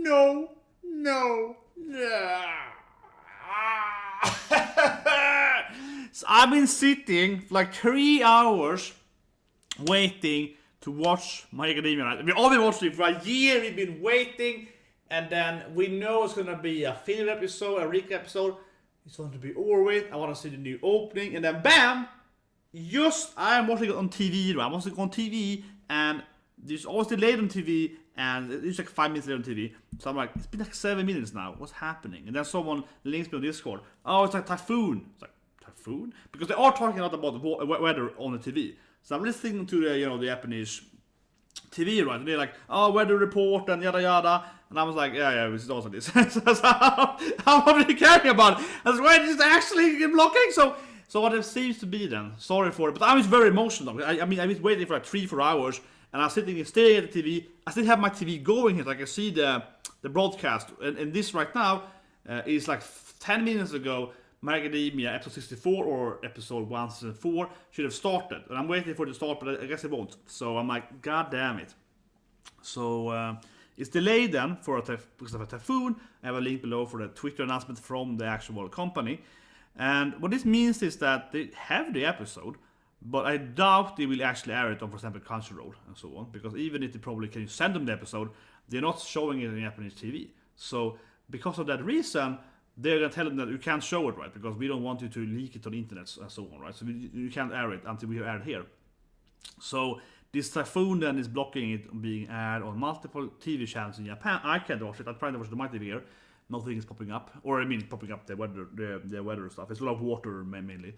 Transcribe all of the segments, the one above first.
no. So I've been sitting for like 3 hours waiting to watch My Academia. Right? We've all been watching it for a year. We've been waiting, and then we know it's gonna be a filler episode, a recap episode. It's going to be over with. I want to see the new opening, and then bam! Just I'm watching it on TV. Right? I'm watching it on TV, and there's always delayed on TV, and it's like 5 minutes later on TV. So I'm like, it's been like 7 minutes now. What's happening? And then someone links me on Discord. Oh, it's like typhoon. It's like typhoon because they are talking a lot about the weather on the TV. So I'm listening to the Japanese TV, right? And they're like, oh, weather report and yada yada. And I was like, yeah, this is also this. So how really caring about it? I was like, wait, is it actually blocking? So what it seems to be then, sorry for it, but I was very emotional. I mean, I was waiting for like 3-4 hours, and I was sitting and staring at the TV. I still have my TV going here, so I can see the broadcast. And this right now is like 10 minutes ago. My Academia episode 64 or episode 104 should have started, and I'm waiting for it to start, but I guess it won't. So I'm like, god damn it. So it's delayed then because of a typhoon. I have a link below for the Twitter announcement from the actual company. And what this means is that they have the episode, but I doubt they will actually air it on, for example, Crunchyroll and so on. Because even if they probably can send them the episode, they're not showing it on Japanese TV. So because of that reason, they're going to tell them that you can't show it, right? Because we don't want you to leak it on the internet and so on, right? So you can't air it until we air it here. So this typhoon then is blocking it from being aired on multiple TV channels in Japan. I can't watch it. I'm trying to watch it on my TV here. Nothing is popping up. Or I mean popping up the weather stuff. It's a lot of water mainly.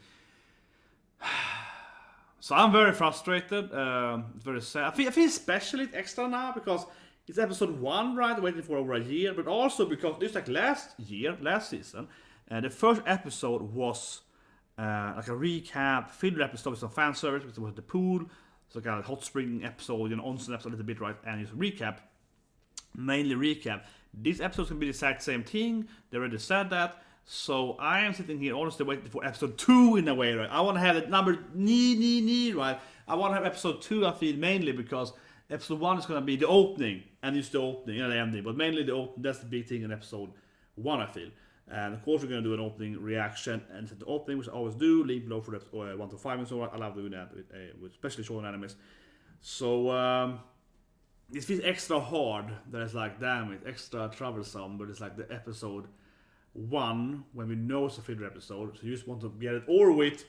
So I'm very frustrated. It's very sad. I feel especially extra now because it's episode 1, right? Waiting for over a year. But also because this like last season, the first episode was like a recap, filler episode with some fan service, which was the pool. So kind of hot spring episode, onsen episode a little bit, right? And just recap. Mainly recap. This episode's gonna be the exact same thing. They already said that. So I am sitting here honestly waiting for episode 2 in a way, right? I want to have it number right? I want to have episode 2, I feel, mainly because episode 1 is gonna be the opening, and it's the opening and the ending, but mainly the opening. That's the big thing in episode 1, I feel. And of course we're gonna do an opening reaction and the opening, which I always do. Link below for the 1 to 5 and so on. I love doing that with especially short animes. So it feels extra hard that it's like, damn it, extra troublesome, but it's like the episode 1 when we know it's a filler episode, so you just want to get it over with,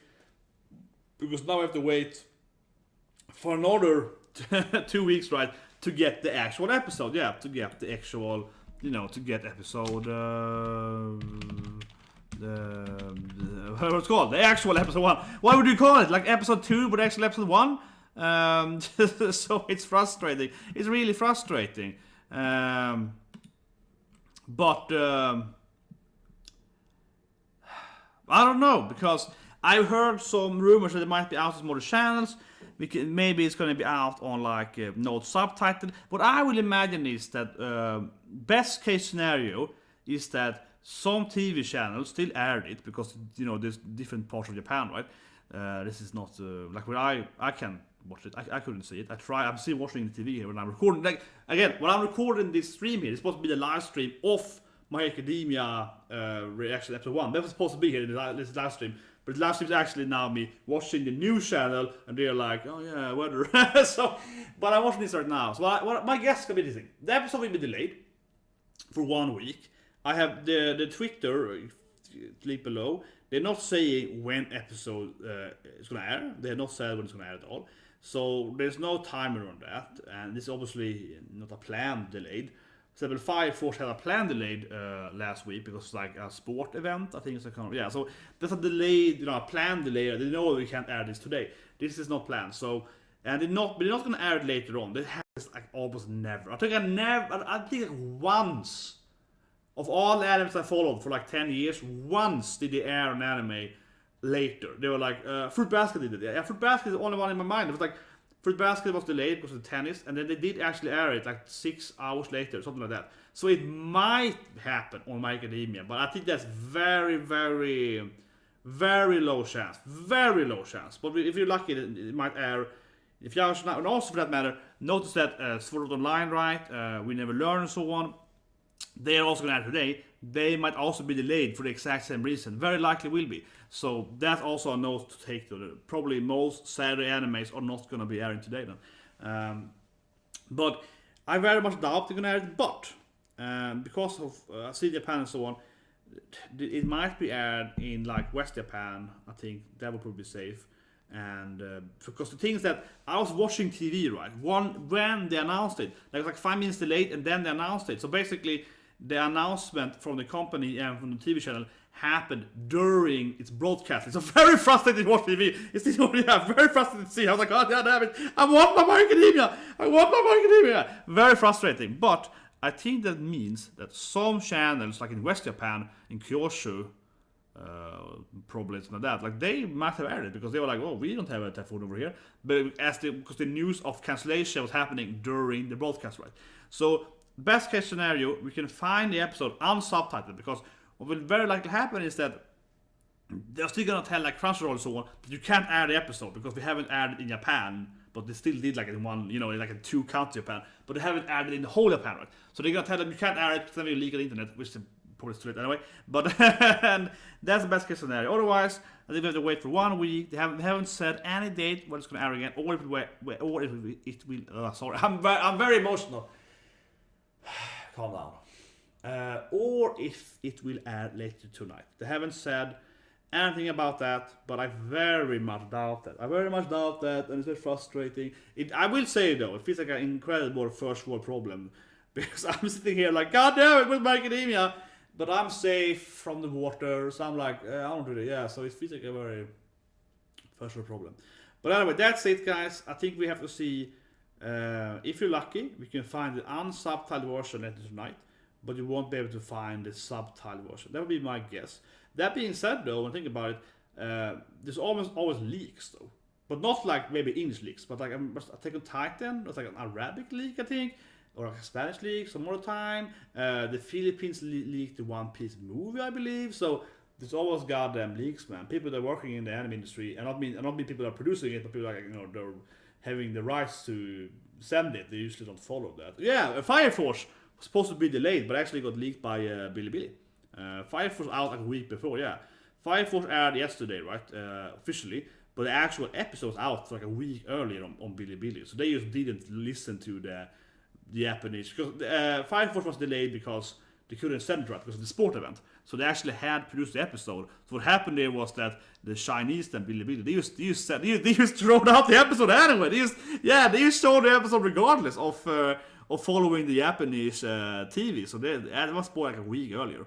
because now we have to wait for another 2 weeks, right, to get the actual episode. Yeah, to get the actual, to get episode what's it called? The actual episode 1. What would you call it? Like episode 2 but actual episode 1? So it's frustrating. It's really frustrating. But I don't know, because I've heard some rumors that it might be out on more channels. Maybe it's going to be out on like not subtitled. What I will imagine is that best case scenario is that some TV channels still aired it, because there's different parts of Japan, right? This is not like when I can watch it. I couldn't see it. I'm still watching the TV here when I'm recording. Like again, when I'm recording this stream here, it's supposed to be the live stream of My Academia reaction episode 1. That was supposed to be here in this live stream. But the live stream is actually now me watching the news channel, and they're like, oh yeah, weather. But I'm watching this right now. So my guess is going to be this thing. The episode will be delayed for 1 week. I have the Twitter link below. They're not saying when episode is going to air. They have not said when it's going to air at all. So there's no timer on that. And this is obviously not a planned delayed. Level 5 Force had a plan delayed last week because it's like a sport event, I think it's a kind of, yeah. So there's a delayed, a plan delay. They know we can't air this today. This is not planned. So and they're not gonna air it later on. They have like almost never. I think like once of all the animes I followed for like 10 years, once did they air an anime later. They were like Fruit Basket did it. Yeah, Fruit Basket is the only one in my mind. It was like Fruit Basket was delayed because of the tennis, and then they did actually air it like 6 hours later, something like that. So it might happen on My Academia, but I think that's very, very, very low chance. Very low chance. But if you're lucky, it might air. If you are not, and also for that matter, notice that Sword Art Online, right? We Never Learn and so on. they are also going to air today. They might also be delayed for the exact same reason. Very likely will be. So that's also a note to take to it. Probably most Saturday animes are not going to be airing today then. But I very much doubt they're going to air it. But because of See Japan and so on, it might be aired in like West Japan. I think that would probably be safe. And because the thing is that I was watching TV, right? When they announced it, there was like 5 minutes delayed, and then they announced it. So basically, the announcement from the company and from the TV channel happened during its broadcasting. So very frustrating to watch TV. It's very frustrating to see. I was like, oh damn it! I want my Academia. I want my Academia. Very frustrating. But I think that means that some channels, like in West Japan, in Kyushu, probably something like that, like they might have aired it because they were like, oh, we don't have a typhoon over here, but because the news of cancellation was happening during the broadcast, right? So best case scenario, we can find the episode unsubtitled, because what will very likely happen is that they're still gonna tell like Crunchyroll and so on that you can't air the episode because we haven't aired it in Japan, but they still did like in one, like in 2 counties Japan, but they haven't aired it in the whole Japan, right? So they're gonna tell them you can't air it because then you leak on the internet, which probably too late anyway. But and that's the best case scenario. Otherwise, I think we have to wait for 1 week. They haven't said any date when it's gonna air again, or if it will. Sorry, I'm very emotional. Calm down. Or if it will air later tonight. They haven't said anything about that, but I very much doubt that. And it's very frustrating. I will say though, it feels like an incredible first world problem, because I'm sitting here like, God damn it, with my Academia, but I'm safe from the water, so I'm like, I don't do that. So it feels like a very first world problem. But anyway, that's it, guys. I think we have to see. If you're lucky, we can find the unsubtitled version later tonight, but you won't be able to find the subtitled version. That would be my guess. That being said, though, when I think about it, there's almost always leaks, though. But not like maybe English leaks, but like Attack on Titan, it's like an Arabic leak, I think, or like a Spanish leak some more time. The Philippines leaked the One Piece movie, I believe. So there's always goddamn leaks, man. People that are working in the anime industry, and I don't mean people that are producing it, but people like, they're having the rights to send it. They usually don't follow that. Yeah, Fire Force was supposed to be delayed, but actually got leaked by Bilibili. Fire Force out like a week before, yeah. Fire Force aired yesterday, right, officially, but the actual episode's out for like a week earlier on Bilibili. So they just didn't listen to the Japanese, because Fire Force was delayed because they couldn't send it right because of the sport event. So they actually had produced the episode. So what happened there was that the Chinese and Bilibili, they just thrown out the episode anyway. They just showed the episode regardless of following the Japanese TV. So that was more like a week earlier,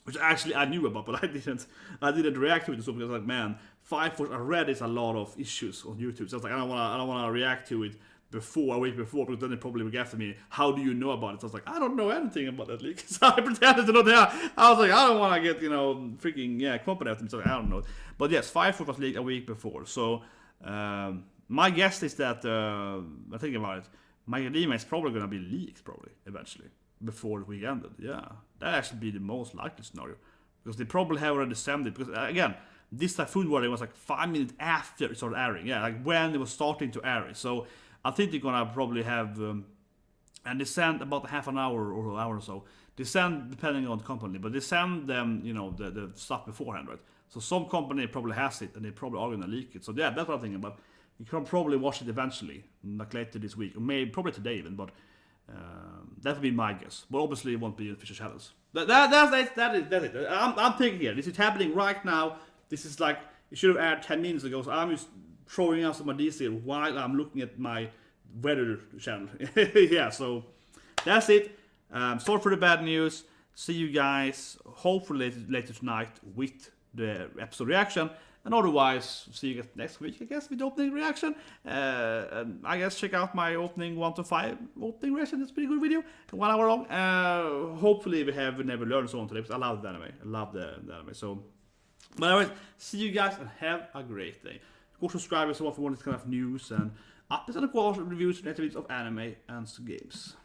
which actually I knew about, but I didn't react to it. So because like, man, Fire Force, I read there's a lot of issues on YouTube. So I was like, I don't wanna react to it a week before, because then they probably would after me, how do you know about it? So I was like, I don't know anything about that leak. So I pretended to know that. I was like, I don't want to get, freaking company after me. So I don't know. But yes, Fire Force was leaked a week before. So my guess is that, I think about it, my Academia is probably going to be leaked, eventually, before the week ended. Yeah, that actually be the most likely scenario. Because they probably have already sent it. Because, again, this typhoon warning was like 5 minutes after it started airing. Yeah, like when it was starting to air it. So I think they're gonna probably have, and they send about half an hour or an hour or so. They send, depending on the company, but they send them, the stuff beforehand, right? So some company probably has it, and they probably are gonna leak it. So yeah, that's what I'm thinking about. You can probably watch it eventually, like later this week, or maybe probably today even. But that would be my guess. But obviously, it won't be an official challenge. That's it. I'm thinking here. This is happening right now. This is like it should have aired 10 minutes ago. So I'm just throwing out some ideas here while I'm looking at my weather channel. Yeah, so that's it. Sorry for the bad news. See you guys hopefully later tonight with the episode reaction. And otherwise, see you guys next week, I guess, with the opening reaction. And I guess check out my opening 1 to 5 opening reaction. It's a pretty good video. 1 hour long. Hopefully we have Never Learned so on today, because I love the anime. I love the anime. So, but anyways, see you guys and have a great day. Go subscribe if you want for more this kind of news and updates and reviews and activities of anime and games.